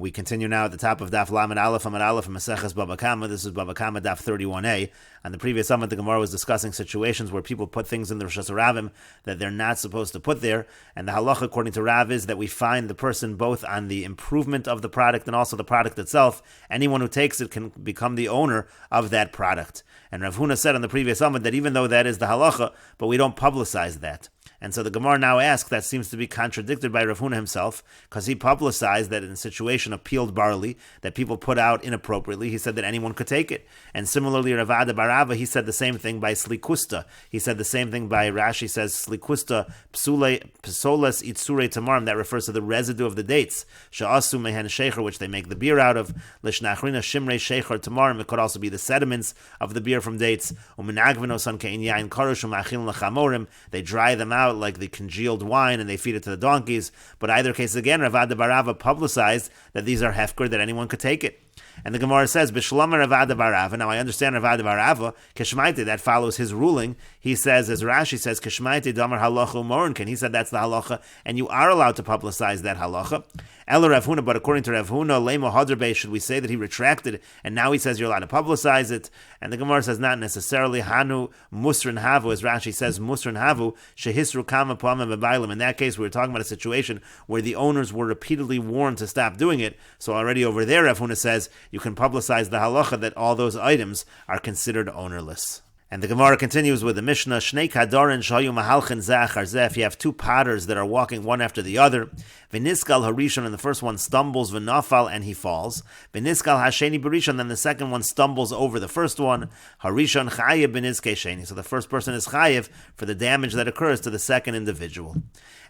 We continue now at the top of Daf Lamed Aleph Amud Aleph and Meseches Bava Kamma. This is Bava Kamma Daf 31a. On the previous Amud, the Gemara was discussing situations where people put things in the Rosh Hashanah that they're not supposed to put there. And the halacha, according to Rav, is that we find the person both on the improvement of the product and also the product itself. Anyone who takes it can become the owner of that product. And Rav Huna said on the previous Amud that even though that is the halacha, but we don't publicize that. And so the Gemara now asks, that seems to be contradicted by Rav Huna himself, because he publicized that in a situation of peeled barley that people put out inappropriately, he said that anyone could take it. And similarly, Rav Ada bar Rava, he said the same thing by slikusta. He said the same thing by Rashi says slikusta psoles itzure tamarim. That refers to the residue of the dates. Sha'asu mehen shecher, which they make the beer out of. Lishnachrina shimrei shecher tamarim. It could also be the sediments of the beer from dates. Uminagvinosan kein yain karush umachil lachamorim. They dry them out like the congealed wine and they feed it to the donkeys. But either case, again, Rav Ada bar Rava publicized that these are hefker, that anyone could take it. And the Gemara says, B'shlama Rav Ada bar Rava. Now I understand Rav Ada bar Rava, Keshmaite, that follows his ruling. He says, as Rashi says, Keshmaite damar halacha u'morinkin. He said that's the halacha, and you are allowed to publicize that halacha. Ela Rav Huna, but according to Rav Huna, Lema Hadrabe, should we say that he retracted it, and now he says you're allowed to publicize it? And the Gemara says not necessarily. Hanu Musrin Havu, as Rashi says, Musrin Havu, Shehisru Kama Pama Bebailim. In that case, we were talking about a situation where the owners were repeatedly warned to stop doing it. So already over there, Rav Huna says you can publicize the halacha that all those items are considered ownerless. And the Gemara continues with the Mishnah, Shnei Kadorin Shayu Mahalchin Zachar Zeh. If you have two potters that are walking one after the other, V'niskal Harishon, and the first one stumbles, V'nafal, and he falls. V'niskal Hasheni Barishon, then the second one stumbles over the first one. Harishon Chayev B'nizkei Sheni. So the first person is Chayev for the damage that occurs to the second individual.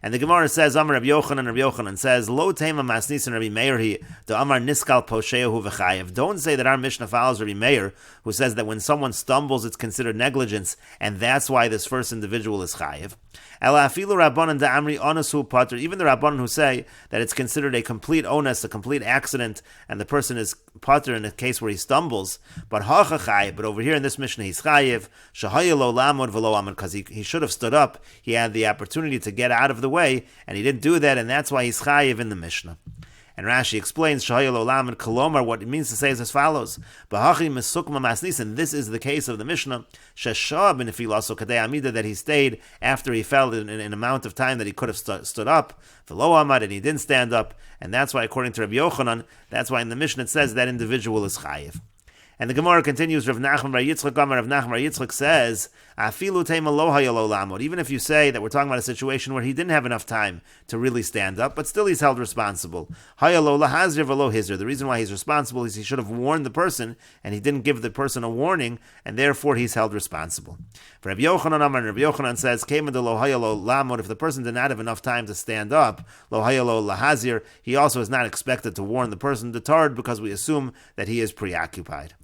And the Gemara says, Amar Rabbi Yochanan says, Lo Tema Masnis and Rabbi Meir he, the Amar Niskal Poshehu V'chayev. Don't say that our Mishnah follows Rabbi Meir, who says that when someone stumbles, it's considered negligence, and that's why this first individual is Chayev. Ela afilu Rabbanan da Amri Onasu Pater. Even the Rabbanan who say that it's considered a complete onus, a complete accident, and the person is Pater in a case where he stumbles. But Hacha Chayev. But over here in this Mishnah, he's Chayev. Shahaya lo lamod v'lo amod, because he should have stood up. He had the opportunity to get out of the way, and he didn't do that, and that's why he's Chayev in the Mishnah. And Rashi explains, Shahayel Olam and Kolomar, what it means to say is as follows. B'hachi mesukma masnis, and this is the case of the Mishnah, Sheshah ben Filaso Kadei Amida, that he stayed after he fell in an amount of time that he could have stood up, V'lo Amad, and he didn't stand up, and that's why, according to Rabbi Yochanan, that's why in the Mishnah it says that individual is Chayiv. And the Gemara continues, Rav Nachman bar Yitzchak, Rav Nachman bar Yitzchak says, Afilu teima lo hayalo lamod. Even if you say that we're talking about a situation where he didn't have enough time to really stand up, but still he's held responsible. Hayalo lahazir v'lo hizr. The reason why he's responsible is he should have warned the person, and he didn't give the person a warning, and therefore he's held responsible. For Rabbi Yochanan, Rabbi Yochanan says, Kema de lo hayalo lamod. If the person did not have enough time to stand up, lo hayalo lahazir, he also is not expected to warn the person deterred, because we assume that he is preoccupied.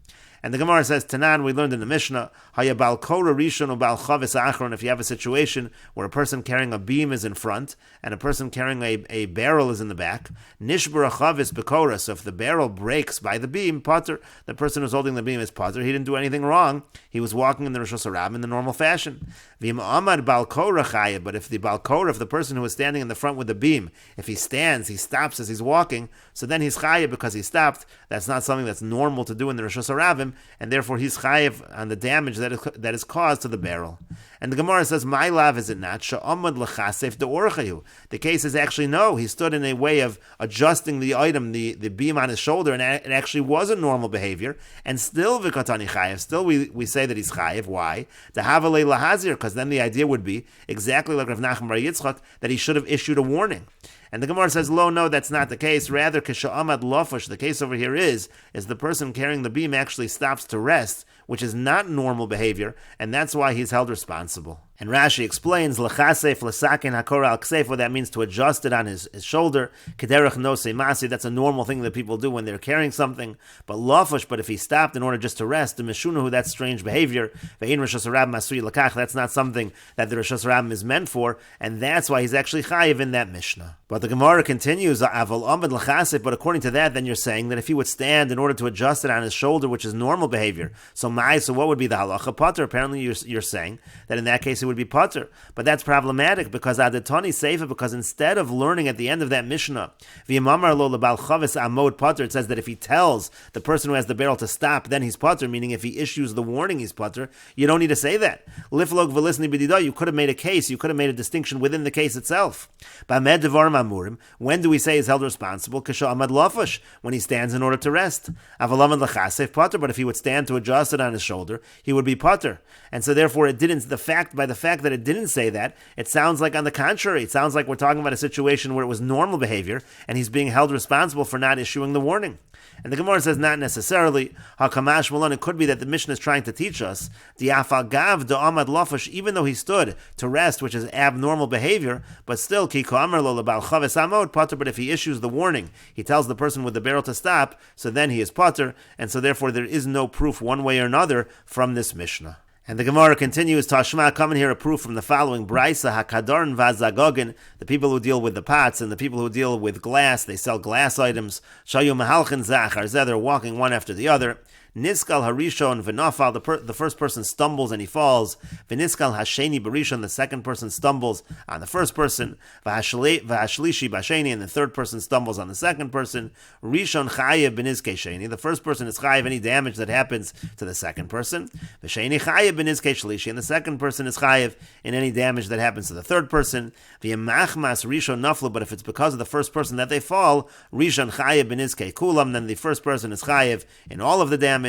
And the Gemara says, Tanan, we learned in the Mishnah, Hayabal Kora Rishon Ubal Chavis Achron. If you have a situation where a person carrying a beam is in front and a person carrying a barrel is in the back, Nishbara Chavis Bekora. So if the barrel breaks by the beam, Potter, the person who's holding the beam is Potter. He didn't do anything wrong. He was walking in the Rosh Hashanah in the normal fashion. V'im Amad Bal Kora Chayev. But if the Bal Kora, if the person who is standing in the front with the beam, if he stands, he stops as he's walking, so then he's Chayev because he stopped. That's not something that's normal to do in the Rosh Hashanah, and therefore he's chayiv on the damage that is caused to the barrel. And the Gemara says, "My love, is it not? Sha'amad l'chasef de'orchayu." The case is actually no. He stood in a way of adjusting the item, the beam on his shoulder, and it actually was a normal behavior. And still v'katani chayiv. Still, we say that he's chayiv. Why? The havalei lahazir, because then the idea would be exactly like Rav Nachman bar Yitzchak, that he should have issued a warning. And the Gemara says, "Lo, no, that's not the case. Rather, k'sha'amad lofush." The case over here is the person carrying the beam actually stops to rest, which is not normal behavior, and that's why he's held responsible. And Rashi explains, l'chasef l'sakin hakor al ksef, what that means, to adjust it on his shoulder. Kederech nosei masi, that's a normal thing that people do when they're carrying something. But lofush, but if he stopped in order just to rest, the mishunahu, that's strange behavior. Ve'in Rosh Hashanah masui lakach, that's not something that the Rosh Hashanah is meant for, and that's why he's actually chayiv in that Mishnah. But the Gemara continues, aval amad l'chasef, but according to that, then you're saying that if he would stand in order to adjust it on his shoulder, which is normal behavior, so what would be the halacha? Potter, apparently you're saying that in that case he he would be pater. But that's problematic because adatani seifa, because instead of learning at the end of that Mishnah, v'yamamar lo lebal chavis amod pater, it says that if he tells the person who has the barrel to stop, then he's pater, meaning if he issues the warning, he's pater. You don't need to say that. Liflog v'lisni b'didah, you could have made a case, you could have made a distinction within the case itself. Ba'med devarim amurim, when do we say he's held responsible? Kasha amad lafash, when he stands in order to rest. Avalamad lachasef pater, but if he would stand to adjust it on his shoulder, he would be pater. And so therefore it didn't, by the fact that it didn't say that, it sounds like on the contrary, it sounds like we're talking about a situation where it was normal behavior and he's being held responsible for not issuing the warning. And the Gemara says not necessarily. Hakamash Malon, it could be that the Mishnah is trying to teach us the afagav da amad lafash, even though he stood to rest, which is abnormal behavior, but still ki ko'amar lo lebal chaves amod pater. But if he issues the warning, he tells the person with the barrel to stop, so then he is pater, and so therefore there is no proof one way or another from this Mishnah. And the Gemara continues, Tashma, coming here a proof from the following, Braisa HaKadarn Vazagogin, the people who deal with the pots and the people who deal with glass, they sell glass items, Shayu Mahalchin Zachar, they're walking one after the other. Niskal Harishon V'nafal, the first person stumbles and he falls. V'niskal Hasheni Barishon, the second person stumbles on the first person. V'hashlishi Basheni, and the third person stumbles on the second person. Rishon Chayev B'nizkei Sheni, the first person is Chayev any damage that happens to the second person. V'sheni Chayev B'nizkei Shlishi, and the second person is Chayev in any damage that happens to the third person. V'yamachmas Rishon Naflu, but if it's because of the first person that they fall, Rishon Chayev B'nizkei Kulam, then the first person is Chayev in all of the damage.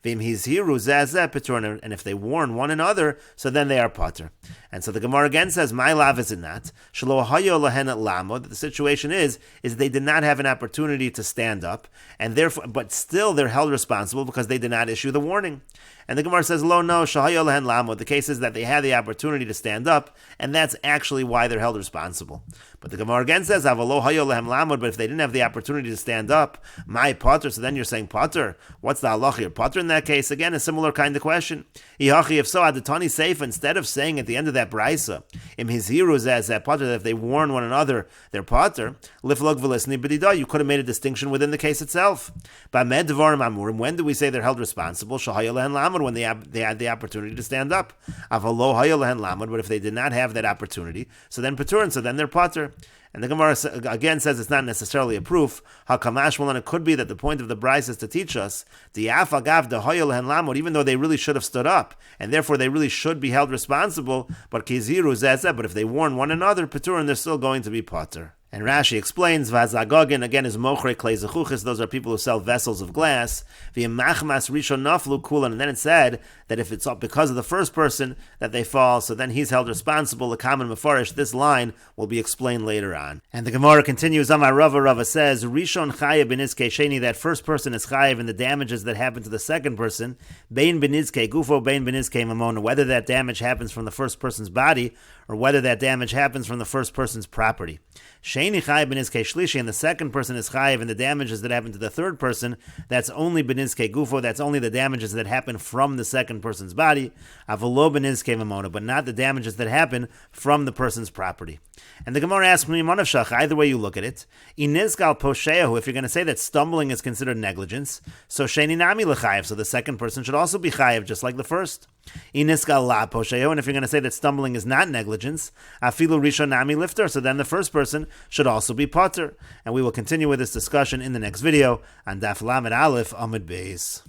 And if they warn one another, so then they are pater. And so the Gemara again says, my lav is it not? That the situation is they did not have an opportunity to stand up, and therefore, but still they're held responsible because they did not issue the warning. And the Gemara says, lo no, the case is that they had the opportunity to stand up, and that's actually why they're held responsible. But the Gemara again says, but if they didn't have the opportunity to stand up, my pater, so then you're saying pater. What's the halacha here? Pater in that case? Again, a similar kind of question. If so, adatani seif, instead of saying at the end of that braisa, im hiziruz as that pater, that if they warn one another, they're pater, liflog v'lisni b'didah, you could have made a distinction within the case itself. Ba'med devarim amurim, when do we say they're held responsible? When they had the opportunity to stand up. But if they did not have that opportunity, so then paturin, so then they're pater. And the Gemara again says it's not necessarily a proof. Hakamash Malon, it could be that the point of the Bryce is to teach us even though they really should have stood up, and therefore they really should be held responsible. But if they warn one another, paturin, they're still going to be pater. And Rashi explains, Vazagogin, again, is Mochrei Klei Zechuchis, those are people who sell vessels of glass. V'yamachmas Rishon Naflu Kulan, and then it said that if it's because of the first person that they fall, so then he's held responsible. The common Mefarish, this line will be explained later on. And the Gemara continues, Amar Rava says, Rishon Chayev B'nizkei Sheni, that first person is Chayev in the damages that happen to the second person, Bein B'nizkei Gufo, Bein B'nizkei Mamona, whether that damage happens from the first person's body or whether that damage happens from the first person's property. Sheni Chayev B'nizkei Shlishi, and the second person is Chayev in the damages that happen to the third person, that's only B'nizkei Gufo, that's only the damages that happen from the second person's body, Avolo B'nizkei Mamona, but not the damages that happen from the person's property. And the Gemara asks, either way you look at it, Inizgal Posheahu, if you're going to say that stumbling is considered negligence, so Sheni Nami L'Chayev, so the second person should also be Chayev, just like the first. Inizgal La Posheahu, and if you're going to say that stumbling is not negligence, Afilu Rishon Nami Lifter, so then the first person should also be pater. And we will continue with this discussion in the next video on Daf Lamed Aleph Amud Beis.